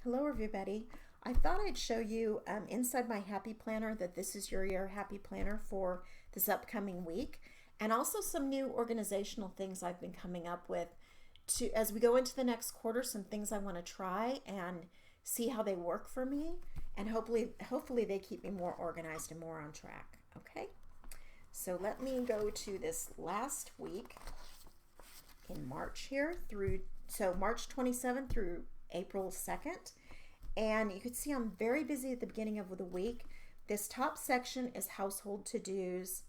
Hello everybody. I thought I'd show you inside my Happy Planner that this is your Happy Planner for this upcoming week, and also some new organizational things I've been coming up with to as we go into the next quarter, some things I want to try and see how they work for me, and hopefully they keep me more organized and more on track. Okay? So let me go to this last week in March here so March 27th through April 2nd. And you can see I'm very busy at the beginning of the week. This top section is household to-dos,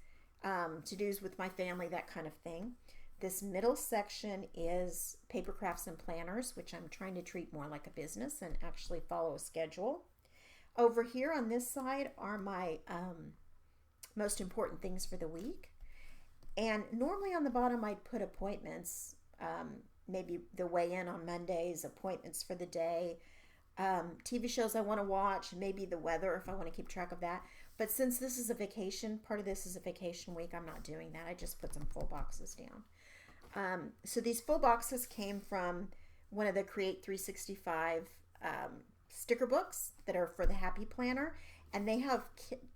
to-dos with my family, that kind of thing. This middle section is paper crafts and planners, which I'm trying to treat more like a business and actually follow a schedule. Over here on this side are my most important things for the week. And normally on the bottom I'd put appointments, maybe the weigh-in on Mondays, appointments for the day, TV shows I want to watch, maybe the weather if I want to keep track of that. But since this is a vacation, part of this is a vacation week, I'm not doing that. I just put some full boxes down. So these full boxes came from one of the Create 365 sticker books that are for the Happy Planner. And they have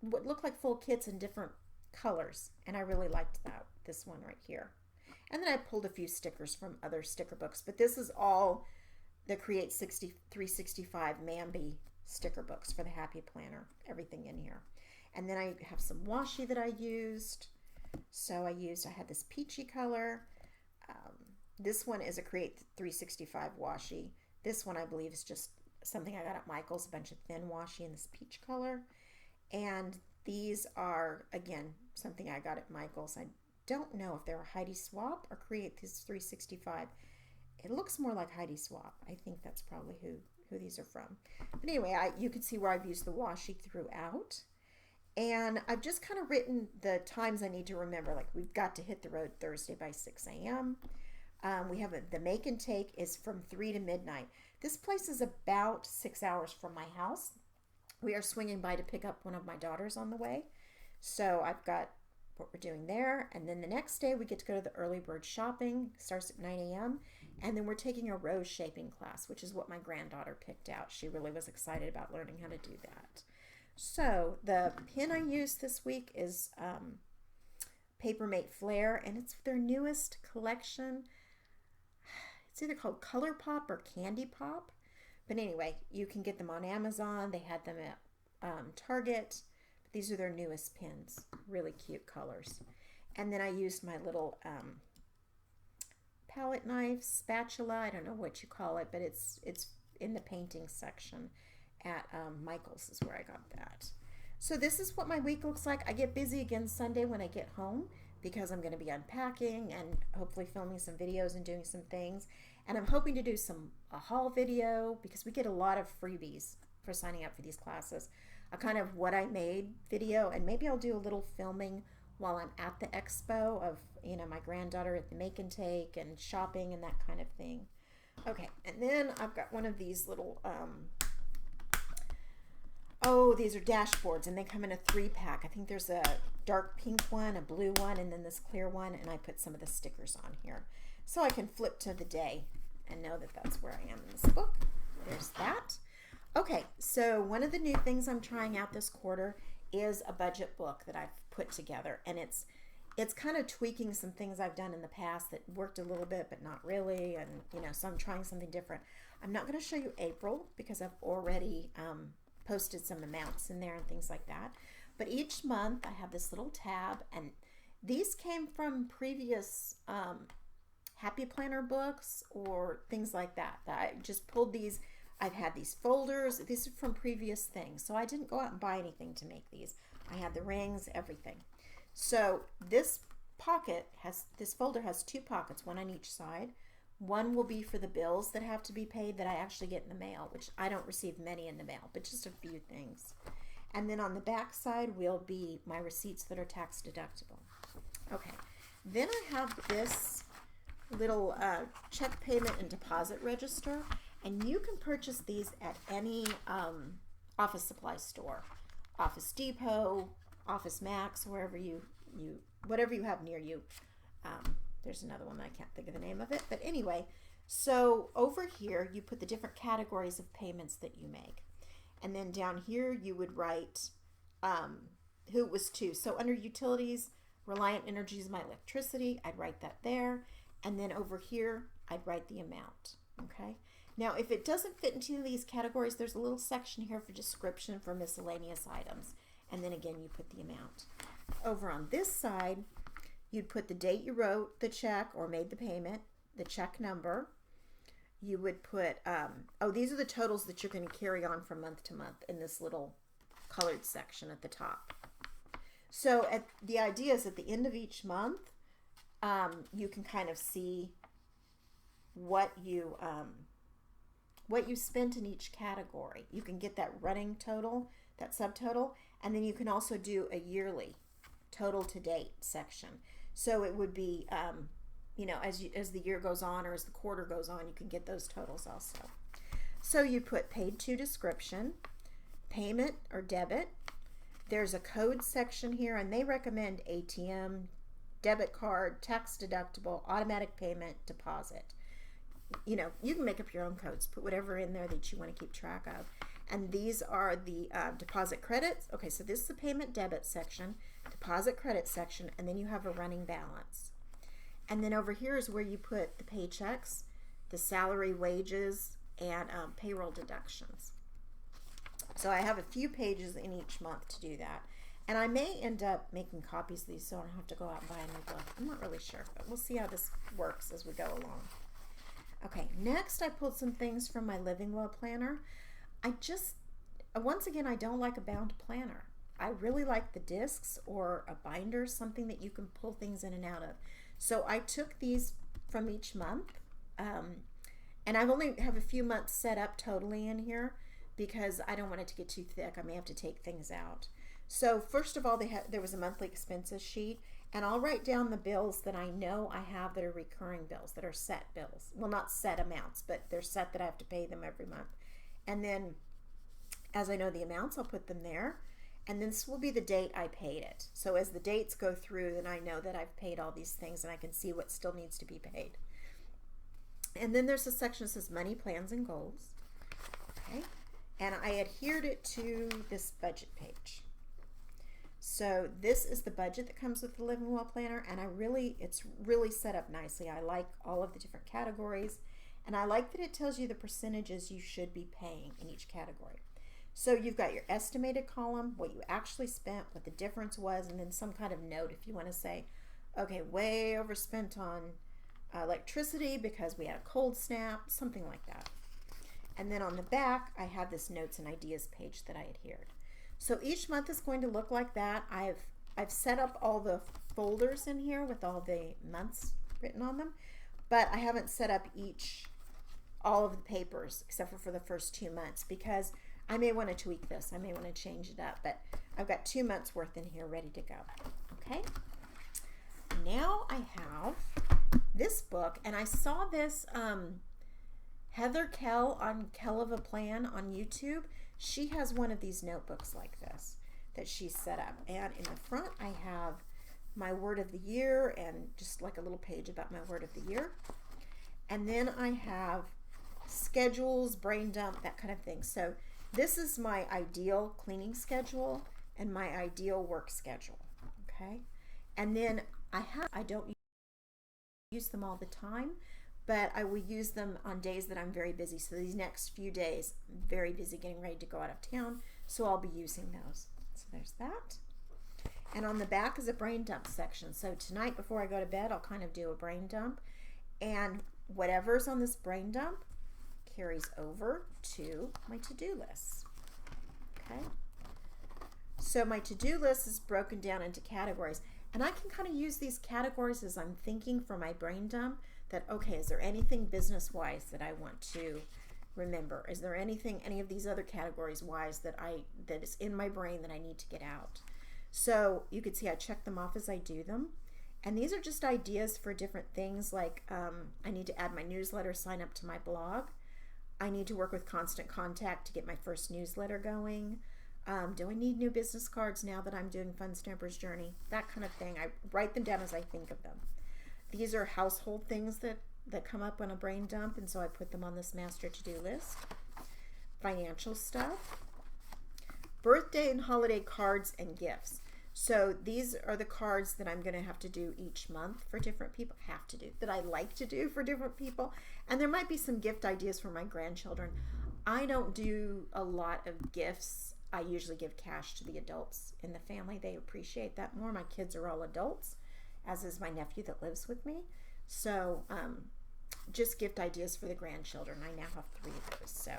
what look like full kits in different colors. And I really liked this one right here. And then I pulled a few stickers from other sticker books. But this is all the Create 365 Mambi sticker books for the Happy Planner. Everything in here. And then I have some washi that I used. So I had this peachy color. This one is a Create 365 washi. This one I believe is just something I got at Michael's, a bunch of thin washi in this peach color. And these are, again, something I got at Michael's. I don't know if they're Heidi Swapp or Create this 365. It looks more like Heidi Swapp. I think that's probably who these are from. But anyway, you can see where I've used the washi throughout. And I've just kind of written the times I need to remember. Like, we've got to hit the road Thursday by 6 a.m. We have the make and take is from 3 to midnight. This place is about 6 hours from my house. We are swinging by to pick up one of my daughters on the way. So I've got what we're doing there. And then the next day we get to go to the early bird shopping. Starts at 9 a.m. And then we're taking a rose shaping class, which is what my granddaughter picked out. She really was excited about learning how to do that. So the pin I used this week is Papermate Flair, and it's their newest collection. It's either called Color Pop or Candy Pop. But anyway, you can get them on Amazon. They had them at Target. These are their newest pins. Really cute colors. And then I used my little palette knife, spatula. I don't know what you call it, but it's in the painting section at Michael's is where I got that. So this is what my week looks like. I get busy again Sunday when I get home because I'm going to be unpacking and hopefully filming some videos and doing some things. And I'm hoping to do a haul video because we get a lot of freebies for signing up for these classes. A kind of what I made video, and maybe I'll do a little filming while I'm at the expo of, my granddaughter at the make and take and shopping and that kind of thing. Okay, and then I've got one of these little, these are dashboards, and they come in a 3-pack. I think there's a dark pink one, a blue one, and then this clear one, and I put some of the stickers on here. So I can flip to the day and know that that's where I am in this book. There's that. Okay, so one of the new things I'm trying out this quarter is a budget book that I've put together, and it's kind of tweaking some things I've done in the past that worked a little bit but not really, and so I'm trying something different. I'm not going to show you April because I've already posted some amounts in there and things like that, but each month I have this little tab, and these came from previous Happy Planner books or things like that. I just pulled these. I've had these folders. These are from previous things. So I didn't go out and buy anything to make these. I had the rings, everything. So this folder has 2 pockets, one on each side. One will be for the bills that have to be paid that I actually get in the mail, which I don't receive many in the mail, but just a few things. And then on the back side will be my receipts that are tax deductible. Okay. Then I have this little check payment and deposit register. And you can purchase these at any office supply store, Office Depot, Office Max, wherever whatever you have near you. There's another one that I can't think of the name of it. But anyway, So over here, you put the different categories of payments that you make. And then down here, you would write who it was to. So under utilities, Reliant Energy is my electricity. I'd write that there. And then over here, I'd write the amount. Okay. Now, if it doesn't fit into these categories, there's a little section here for description for miscellaneous items. And then again, you put the amount. Over on this side, you'd put the date you wrote the check or made the payment, the check number. You would put, these are the totals that you're going to carry on from month to month in this little colored section at the top. So the idea is at the end of each month, you can kind of see what you spent in each category. You can get that running total, that subtotal, and then you can also do a yearly total to date section. So it would be, as the year goes on or as the quarter goes on, you can get those totals also. So you put paid to description, payment or debit. There's a code section here, and they recommend ATM, debit card, tax deductible, automatic payment, deposit. You can make up your own codes, put whatever in there that you want to keep track of. And these are the deposit credits. Okay, so this is the payment debit section, deposit credit section, and then you have a running balance. And then over here is where you put the paychecks, the salary, wages, and payroll deductions. So I have a few pages in each month to do that. And I may end up making copies of these so I don't have to go out and buy a new book. I'm not really sure, but we'll see how this works as we go along. Okay, next I pulled some things from my Living Well planner. Once again, I don't like a bound planner. I really like the discs or a binder, something that you can pull things in and out of. So I took these from each month, and I've only have a few months set up totally in here because I don't want it to get too thick. I may have to take things out. So first of all, there was a monthly expenses sheet, and I'll write down the bills that I know I have that are recurring bills, that are set bills. Well, not set amounts, but they're set that I have to pay them every month. And then as I know the amounts, I'll put them there. And then this will be the date I paid it. So as the dates go through, then I know that I've paid all these things and I can see what still needs to be paid. And then there's a section that says money, plans, and goals. Okay. And I adhered it to this budget page. So this is the budget that comes with the Living Well planner, and it's really set up nicely. I like all of the different categories, and I like that it tells you the percentages you should be paying in each category. So you've got your estimated column, what you actually spent, what the difference was, and then some kind of note if you want to say, okay, way overspent on electricity because we had a cold snap, something like that. And then on the back, I have this notes and ideas page that I adhered. So each month is going to look like that. I've set up all the folders in here with all the months written on them, but I haven't set up all of the papers except for the first 2 months because I may want to tweak this. I may want to change it up, but I've got 2 months worth in here ready to go. Okay. Now I have this book, and I saw this Heather Kell on Kell of a Plan on YouTube. She has one of these notebooks like this that she set up, and in the front I have my word of the year and just like a little page about my word of the year, and then I have schedules, brain dump, that kind of thing. So this is my ideal cleaning schedule and my ideal work schedule. Okay, and then I don't use them all the time, but I will use them on days that I'm very busy. So these next few days, I'm very busy getting ready to go out of town, so I'll be using those. So there's that. And on the back is a brain dump section. So tonight before I go to bed, I'll kind of do a brain dump. And whatever's on this brain dump carries over to my to-do list. Okay? So my to-do list is broken down into categories. And I can kind of use these categories as I'm thinking for my brain dump. That, okay, is there anything business-wise that I want to remember? Is there anything, any of these other categories wise that is in my brain that I need to get out? So you can see I check them off as I do them. And these are just ideas for different things, like I need to add my newsletter, sign up to my blog. I need to work with Constant Contact to get my first newsletter going. Do I need new business cards now that I'm doing Fun Stamper's Journey? That kind of thing. I write them down as I think of them. These are household things that that come up on a brain dump, and so I put them on this master to-do list. Financial stuff. Birthday and holiday cards and gifts. So these are the cards that I'm going to have to do each month for different people. Have to do, that I like to do for different people. And there might be some gift ideas for my grandchildren. I don't do a lot of gifts. I usually give cash to the adults in the family. They appreciate that more. My kids are all adults, as is my nephew that lives with me. So just gift ideas for the grandchildren. I now have 3 of those. So,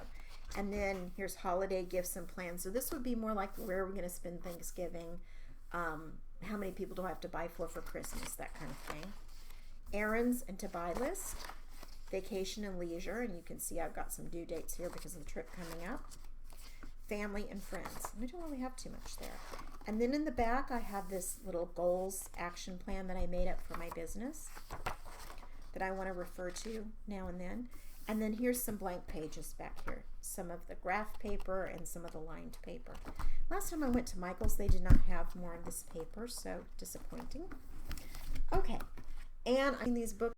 and then here's holiday gifts and plans. So this would be more like, where are we going to spend Thanksgiving? How many people do I have to buy for Christmas? That kind of thing. Errands and to buy list. Vacation and leisure. And you can see I've got some due dates here because of the trip coming up. Family and friends. We don't really have too much there. And then in the back I have this little goals action plan that I made up for my business that I want to refer to now and then. And then here's some blank pages back here. Some of the graph paper and some of the lined paper. Last time I went to Michael's, they did not have more of this paper, so disappointing. Okay, and I've seen these books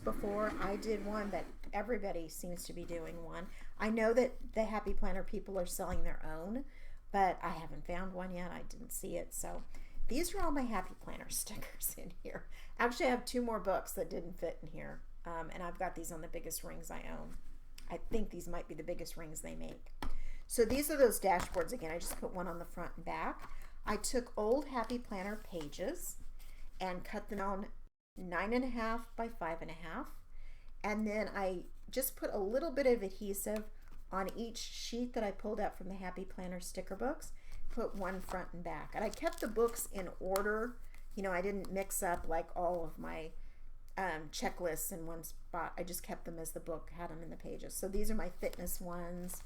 before. I did one that everybody seems to be doing one. I know that the Happy Planner people are selling their own, but I haven't found one yet. I didn't see it, so these are all my Happy Planner stickers in here. Actually, I have 2 more books that didn't fit in here. And I've got these on the biggest rings I own. I think these might be the biggest rings they make. So these are those dashboards again. I just put one on the front and back. I took old Happy Planner pages and cut them down 9.5 by 5.5. And then I just put a little bit of adhesive on each sheet that I pulled out from the Happy Planner sticker books. Put one front and back. And I kept the books in order. You know, I didn't mix up like all of my checklists in one spot. I just kept them as the book had them in the pages. So these are my fitness ones.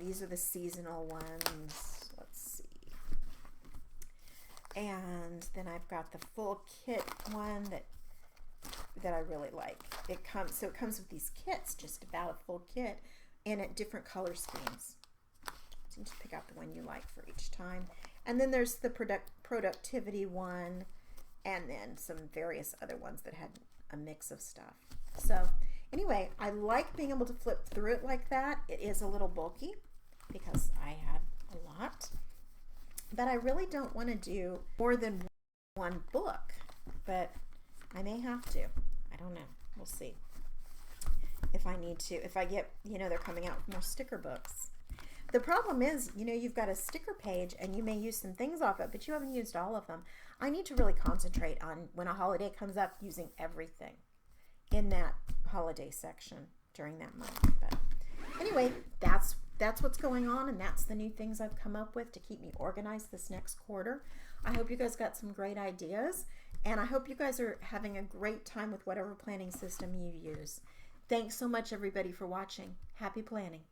These are the seasonal ones. Let's see. And then I've got the full kit one that I really like. It comes with these kits, just about a full kit, and at different color schemes. So you just pick out the one you like for each time. And then there's the productivity one, and then some various other ones that had a mix of stuff. So anyway, I like being able to flip through it like that. It is a little bulky because I had a lot, but I really don't want to do more than one book, but I may have to. I don't know. We'll see if I need to. If I get, you know, they're coming out with more sticker books. The problem is, you know, you've got a sticker page and you may use some things off it, but you haven't used all of them. I need to really concentrate on, when a holiday comes up, using everything in that holiday section during that month. But anyway, that's what's going on, and that's the new things I've come up with to keep me organized this next quarter. I hope you guys got some great ideas, and I hope you guys are having a great time with whatever planning system you use. Thanks so much, everybody, for watching. Happy planning.